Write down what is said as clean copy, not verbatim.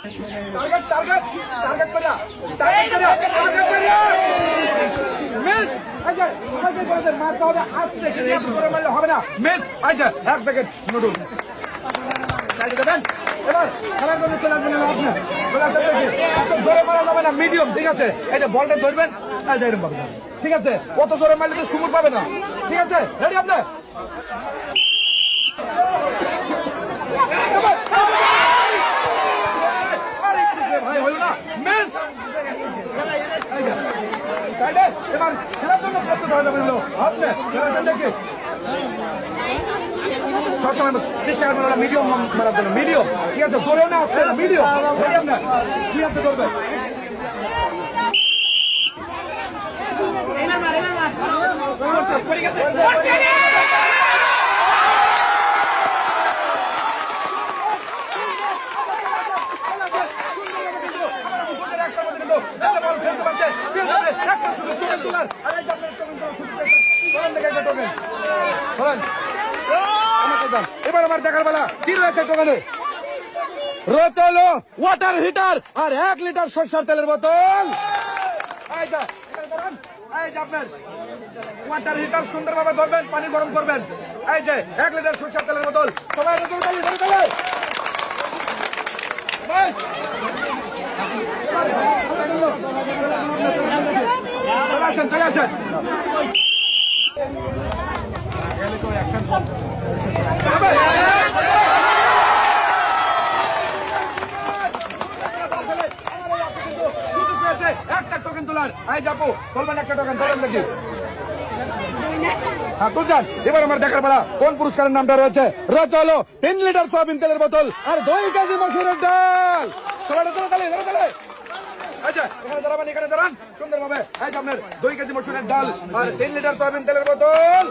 target target target করিয়া target করিয়া miss আচ্ছা সবাইকে করে দেন মারতে হবে আস্তে কিছু করে মারলে হবে না মিস আচ্ছা এক প্যাকেট নুডলস সাইডে দেবেন এবার খেলার জন্য চলে আসবেন আপনি চলে আসতে এত জোরে মারা যাবে না মিডিয়াম ঠিক আছে এই যে বলটা ধরবেন আর যাইরম পাবেন ঠিক আছে অত জোরে মারলে তো সুমুর পাবে না ঠিক আছে রেডি আপনি ভাই হলো না মিস এবার খেলার জন্য প্রস্তুত হয়ে যাবেন আপনি খেলাটা দেখে সবসময় চেষ্টা করবেন ওরা মিডিয়াম মারার জন্য মিডিয়াম ঠিক আছে জোরেও না আসবে না মিডিয়াম আপনার কি আপনি করবেন এবার আমার দেখার বেলা কি রয়েছে টোকানে রোচলো ওয়াটার হিটার আর 1 লিটার সরষের তেলের বোতল আপনার ওয়াটার হিটার সুন্দরভাবে ধরবেন পানি গরম করবেন এই যে 1 লিটার সরষের তেলের বোতল সবাই চলে আসেন চলে আসেন একটা টোকেন তোলার আই যাবো বলবেন একটা টোকেন তোলেন নাকি হ্যাঁ তুলছেন এবার আমার দেখার বেলা কোন পুরস্কারের নামটা রয়েছে রয়েছে হলো 3 লিটার সয়াবিন তেলের বোতল আর 2 কেজি মসুরের ডাল সবাই তাহলে আচ্ছা এখানে দাঁড়াবেন এখানে দাঁড়ান সুন্দর ভাবে এই যে আপনার 2 কেজি মসুরের ডাল আর 3 লিটার সয়াবিন তেলের বোতল